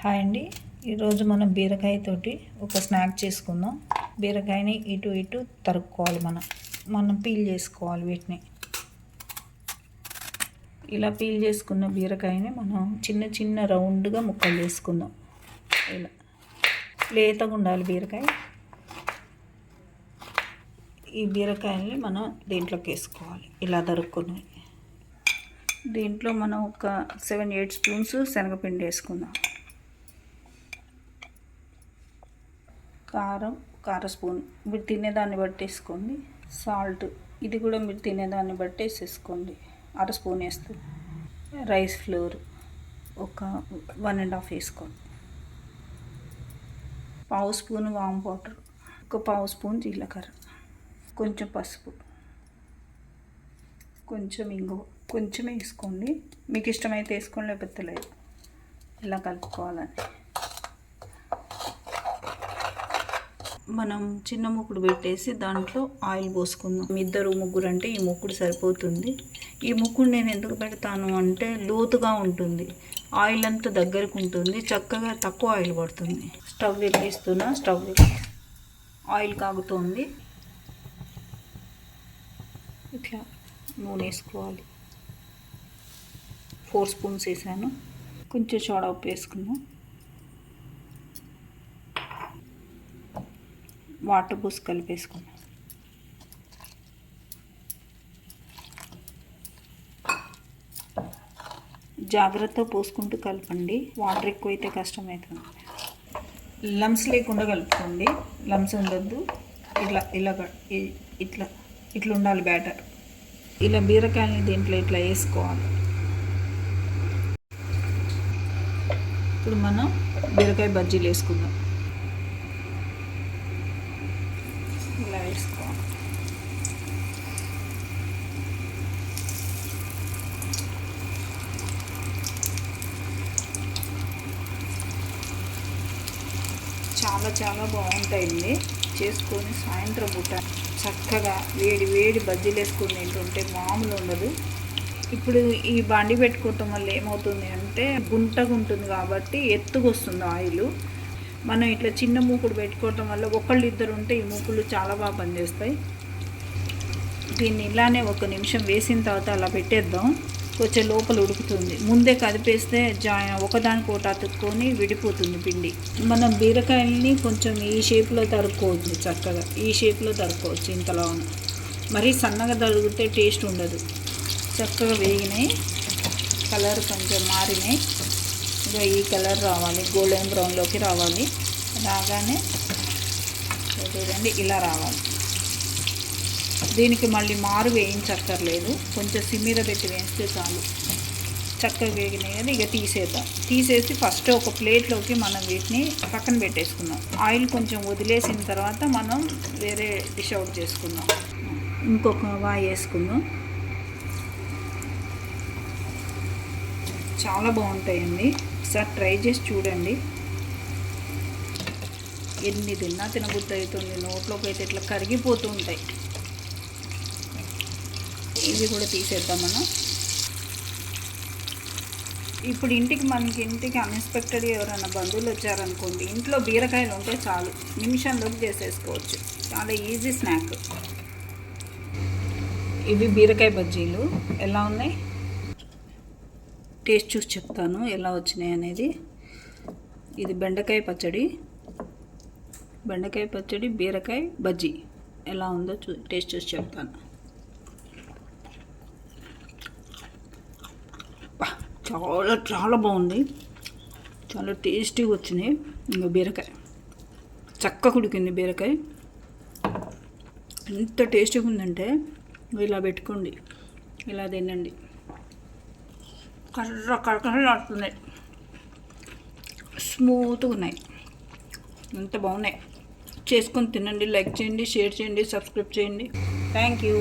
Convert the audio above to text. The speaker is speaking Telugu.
హాయ్ అండి. ఈరోజు మనం బీరకాయతోటి ఒక స్నాక్ చేసుకుందాం. బీరకాయని ఇటు ఇటు తరుక్కోవాలి. మనం పీల్ చేసుకోవాలి. వీటిని ఇలా పీల్ చేసుకున్న బీరకాయని మనం చిన్న చిన్న రౌండ్గా ముక్కలు చేసుకుందాం. ఇలా లేతగా ఉండాలి బీరకాయ. ఈ బీరకాయల్ని మనం దీంట్లోకి వేసుకోవాలి. ఇలా తరుక్కుని దీంట్లో మనం ఒక 7-8 స్పూన్స్ శనగపిండి వేసుకుందాం. కార స్పూన్ మీరు తినేదాన్ని బట్టి వేసుకోండి. సాల్ట్ ఇది కూడా మీరు తినేదాన్ని బట్టి వేసేసుకోండి. 1/2 స్పూన్ వేస్తుంది. రైస్ ఫ్లోర్ ఒక 1.5 వేసుకోండి. 1/2 స్పూన్ వామ్ పౌడర్, ఒక 1/2 స్పూన్ జీలకర్ర, కొంచెం పసుపు, కొంచెం ఇంగువ కొంచెం వేసుకోండి. మీకు ఇష్టమైతే వేసుకోండి, లేకపోతే లేదు. ఇలా కలుపుకోవాలని మనం చిన్న మూకుడు పెట్టేసి దాంట్లో ఆయిల్ పోసుకుందాం. 2-3 అంటే ఈ మూకుడు సరిపోతుంది. ఈ మూకుడు నేను ఎందుకు పెడతాను అంటే లోతుగా ఉంటుంది, ఆయిల్ అంతా దగ్గరకు ఉంటుంది, చక్కగా తక్కువ ఆయిల్ పడుతుంది. స్టవ్ వెలిగిస్తున్నా. స్టవ్ ఆయిల్ కాగుతుంది. ఇట్లా నూనె వేసుకోవాలి. 4 స్పూన్స్ వేసాను. కొంచెం సోడా ఉప్పు వేసుకున్నాం. వాటర్ పోసి కలిపేసుకున్నాం. జాగ్రత్తగా పోసుకుంటూ కలపండి. వాటర్ ఎక్కువైతే కష్టమవుతుంది. లమ్స్ లేకుండా కలుపుకోండి. లమ్స్ ఉండొద్దు. ఇట్లా ఉండాలి బ్యాటర్. ఇలా బీరకాయలని దీంట్లో ఇట్లా వేసుకోవాలి. ఇప్పుడు మనం బీరకాయ బజ్జీలు వేసుకుందాం. ఇలా వేసుకోవాలి. చాలా బాగుంటాయండి. చేసుకొని సాయంత్రం పూట చక్కగా వేడి బజ్జీలు వేసుకొని తింటుంటే మామూలు ఉండదు. ఇప్పుడు ఈ బండి పెట్టుకోవటం వల్ల ఏమవుతుంది అంటే గుంటగా ఉంటుంది కాబట్టి ఎత్తుగా వస్తుంది ఆయిల్. మనం ఇట్లా చిన్న మూకుడు పెట్టుకోవటం వల్ల 1-2 ఉంటే ఈ మూకులు చాలా బాగా పనిచేస్తాయి. దీన్ని ఇలానే 1 నిమిషం వేసిన తర్వాత అలా పెట్టేద్దాం. కొంచెం లోపల ఉడుకుతుంది. ముందే కదిపేస్తే ఒకదానికొకటి అతుక్కొని విడిపోతుంది పిండి. మనం బీరకాయల్ని కొంచెం ఈ షేప్లో తరుక్కోవచ్చు. చక్కగా ఈ షేప్లో తరుక్కోవచ్చు. ఇంతలా మరీ సన్నగా తరిగితే టేస్ట్ ఉండదు. చక్కగా వేగినాయి, కలర్ కొంచెం మారినాయి. ఇంకా ఈ కలర్ రావాలి, గోల్డెన్ బ్రౌన్లోకి రావాలి. రాగానే చూడండి ఇలా రావాలి. దీనికి మళ్ళీ మారు వేయించక్కర్లేదు, కొంచెం సిమ్మిద పెట్టి వేస్తే చాలు. చక్కగా వేగినాయి కదా, ఇక తీసేసి ఫస్ట్ ఒక ప్లేట్లోకి మనం వీటిని పక్కన పెట్టేసుకుందాం. ఆయిల్ కొంచెం వదిలేసిన తర్వాత మనం వేరే డిష్ అవుట్ చేసుకుందాం. ఇంకొక వాయి వేసుకుందాం. చాలా బాగుంటాయండి. ఒకసారి ట్రై చేసి చూడండి. ఎన్ని తిన్నా తినబుద్ధి అవుతుంది. నోట్లోకి అయితే ఇట్లా కరిగిపోతూ ఉంటాయి. ఇవి కూడా తీసేద్దాం మనం. ఇప్పుడు ఇంటికి అన్ఎక్స్పెక్టెడ్గా ఎవరైనా బంధువులు వచ్చారనుకోండి, ఇంట్లో బీరకాయలు ఉంటే చాలు, నిమిషంలోకి చేసేసుకోవచ్చు. చాలా ఈజీ స్నాక్. ఇవి బీరకాయ బజ్జీలు ఎలా ఉన్నాయి టేస్ట్ చూసి చెప్తాను ఎలా వచ్చినాయి అనేది. ఇది బెండకాయ పచ్చడి, బీరకాయ బజ్జీ ఎలా ఉందో టేస్ట్ చూసి చెప్తాను. చాలా బాగుంది. చాలా టేస్టీగా వచ్చినాయి. ఇంకా బీరకాయ చక్కగా ఉడికింది. బీరకాయ ఎంత టేస్టీగా ఉందంటే ఇలా పెట్టుకోండి, ఇలా తినండి. కరకరలాడుతున్నాయి, స్మూత్గా ఉన్నాయి, ఎంత బాగున్నాయి. చేసుకొని తినండి. లైక్ చేయండి, షేర్ చేయండి, సబ్స్క్రైబ్ చేయండి. Thank you.